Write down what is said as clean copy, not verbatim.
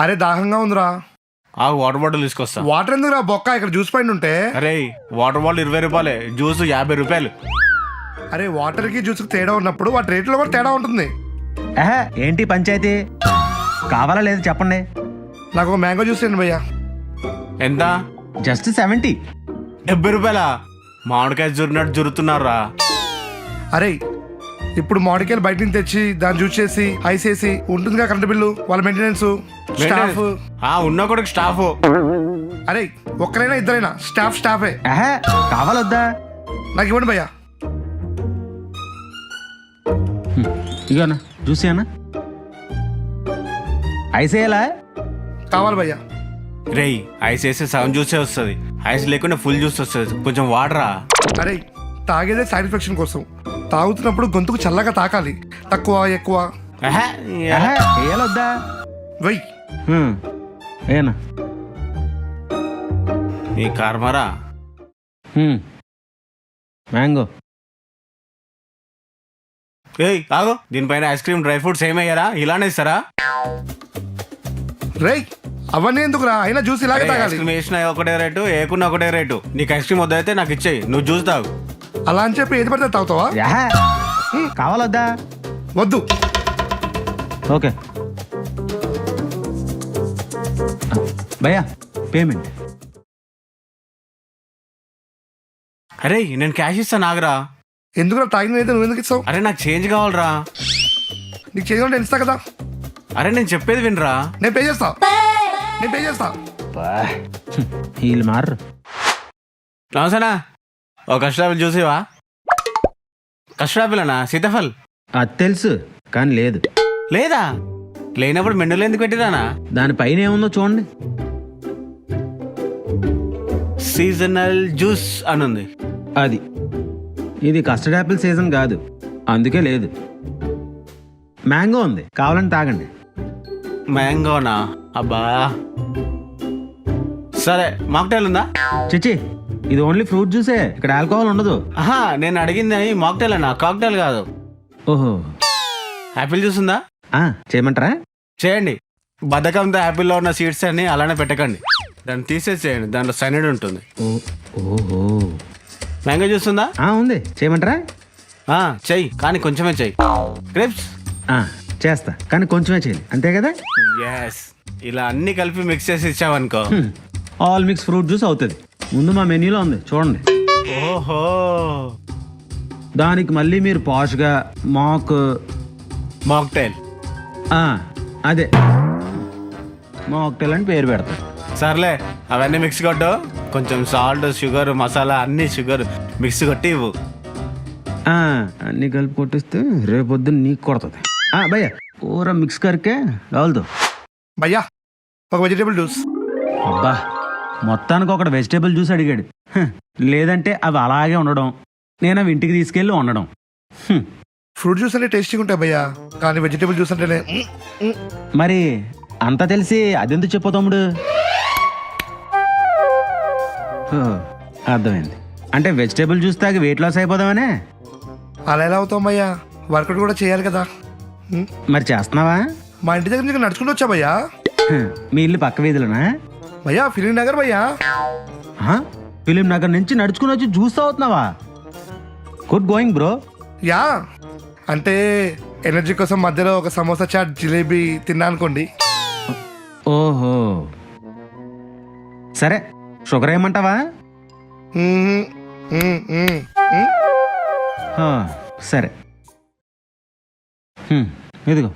అరే దాహంగా ఉందిరా. ఆ వాటర్ బాటిల్ తీసుకొస్తా. వాటర్ ఎందుకురా బొక్క, ఇక్కడ జ్యూస్ పాయింట్ ఉంటే. అరే వాటర్ బాటిల్ 20 రూపాయలే, జ్యూస్ 50 రూపాయలు. అరే వాటర్ కి జ్యూస్ కి తేడా ఉన్నప్పుడు వాటి రేట్లో కూడా తేడా ఉంటుంది. ఏంటి పంచాయతీ? కావాలా లేదు చెప్పండి. నాకు ఒక మ్యాంగో జ్యూస్ ఇవ్వండి భయ్యా. ఎంత? జస్ట్ 70. 70 రూపాయలా? మామిడికాయ జురినట్టు జురుతున్నారా? అరే ఇప్పుడు మామిడికాయలు బయట నుంచి తెచ్చి దాన్ని జ్యూస్ చేసి ఐస్ వేసి ఉంటుందిగా కరెంట్ బిల్లు, వాళ్ళ మెయింటెనెన్స్, స్టాఫ్. ఉన్న కూడా స్టాఫ్. అరే ఒక్కరైనా ఇద్దరైనా స్టాఫే. కావాలొద్దా? నాకు ఇవ్వండి భయ్యా. ఇగోనా జ్యూస్ ఏనా? ఐస్ వేయాలా? కావాలి భయ్యా. రేయ్ ఐస్ వేస్తే సగం జ్యూసే వస్తుంది, ఐస్ లేకుండా ఫుల్ జ్యూస్ వస్తుంది, కొంచెం వాడరా. అరే తాగేదే సాటిస్ఫాక్షన్ కోసం, తాగుతున్నప్పుడు గొంతుకు చల్లగా తాకాలి, తక్కువ ఎక్కువ. వేయాలొద్దా? వెయ్యి. ఏనా ఈ కార్మరా మ్యాంగో. ఏయ్ ఆగో, దీనిపైన ఐస్ క్రీమ్ డ్రై ఫ్రూట్స్ ఏమయ్యారా? ఇలానే ఇస్తారా? రేయ్ అవన్నీ ఎందుకురా, అయినా జ్యూస్ ఇలాగే ఐస్ తాగాలి. క్రీమ్ వేసిన ఒకటే రేటు, ఏకున్న ఒకటే రేటు. నీకు ఐస్ క్రీమ్ వద్దయితే నాకు ఇచ్చేయి, నువ్వు జ్యూస్ తాగు. అలా అని చెప్పి ఏది పడితే తాగుతావా? కావాలొద్దా? వద్దు. ఓకే భయ్యా పేమెంట్. అరే నేను క్యాష్ ఇస్తాను, ఆగరా. ఎందుకురా తాగిన అయితే నువ్వు ఎందుకు ఇస్తావు? అరే నాకు చేంజ్ కావాలరా. నీకు చేయడం నేను ఇస్తా కదా. అరే నేను చెప్పేది వినరా. నేను పే చేస్తా. వీళ్ళు మారు. నమసేనా, ఒక కస్టర్డ్ జ్యూస్ ఇవా? కస్టర్డ్ అనా సీతాఫల్? అది తెలుసు కానీ లేదు. లేదా? లేనప్పుడు మెండులు ఎందుకు పెట్టిరానా? దానిపైన ఏముందో చూడండి. సీజనల్ జ్యూస్ అని ఉంది. అది ఇది కస్టర్డ్ యాపిల్ సీజన్ కాదు, అందుకే లేదు. మ్యాంగో ఉంది, కావాలని తాగండి. మ్యాంగోనా? అబ్బా సరే, మాక్టైల్ ఉందా? చిచి ఇది ఓన్లీ ఫ్రూట్ జ్యూసే, ఇక్కడ ఆల్కహాల్ ఉండదు. ఆహా నేను అడిగింది మాక్టైల్ అన్నా, కాక్టైల్ కాదు. ఓహో యాపిల్ జ్యూస్ ఉందా? చేయమంటారా? చేయండి. బద్ధకంతో యాపిల్లో ఉన్న సీడ్స్ అన్ని అలానే పెట్టకండి, దాన్ని తీసేసేయండి, దాంట్లో సైనైడ్ ఉంటుంది. ఓహో మ్యాంగో జ్యూస్ ఉందా? ఉంది, చేయమంటారా? చెయ్యి, కానీ కొంచెమే చెయ్యి. గ్రేప్స్ చేస్తా, కానీ కొంచెమే చేయాలి, అంతే కదా? ఎస్, ఇలా అన్ని కలిపి మిక్స్ చేసి ఇచ్చావనుకో, ఆల్ మిక్స్ ఫ్రూట్ జ్యూస్ అవుతుంది. ముందు మా మెన్యూలో ఉంది చూడండి. ఓహో, దానికి మళ్ళీ మీరు పాష్గా మాక్టైల్. అదే మాక్టైల్ అని పేరు పెడతారు. సర్లే, అవన్నీ మిక్స్ కొట్టు. కొంచెం సాల్ట్, షుగర్, మసాలా అన్ని షుగర్ మిక్స్ కొట్టి ఇవ్వు. అన్ని కలిపి కొట్టిస్తే రేపొద్దున నీకు కొడుతుంది. భయ్యా పూరా మిక్స్ కరికే రావద్దు. భయ్యా ఒక వెజిటేబుల్ జ్యూస్. అబ్బా మొత్తానికి ఒకటి వెజిటేబుల్ జ్యూస్ అడిగాడు. లేదంటే అవి అలాగే ఉండడం, నేను అవి ఇంటికి తీసుకెళ్ళి వండడం. ఫ్రూట్ జ్యూస్ అంటే టేస్టీగా ఉంటాయి భయ్యా, కానీ వెజిటేబుల్ జ్యూస్ అంటేనే. మరి అంతా తెలిసి అదెందుకు చెప్పు తమ్ముడు? అర్థమైంది, అంటే వెజిటేబుల్ జ్యూస్ తాగి వెయిట్ లాస్ అయిపోదామనే. అలా ఎలా అవుతాం భయ్యా, వర్కౌట్ కూడా చేయాలి కదా. మరి చేస్తున్నావా? మా ఇంటి దగ్గర నీకు నడుచుకుంటూ వచ్చా భయ్యా. మీ ఇల్లు పక్క వీధిలోనా? భయ్యా ఫిలిం నగర్ భయ్యా. ఫిలిం నగర్ నుంచి నడుచుకుని వచ్చి జ్యూస్ తాగుతున్నావా? Good going bro. యా, అంటే ఎనర్జీ కోసం మధ్యలో ఒక సమోసా చాట్ జిలేబీ తిన్నా అనుకోండి. ఓహో సరే, షుగర్ ఏమంటావా? సరే ఇదిగో.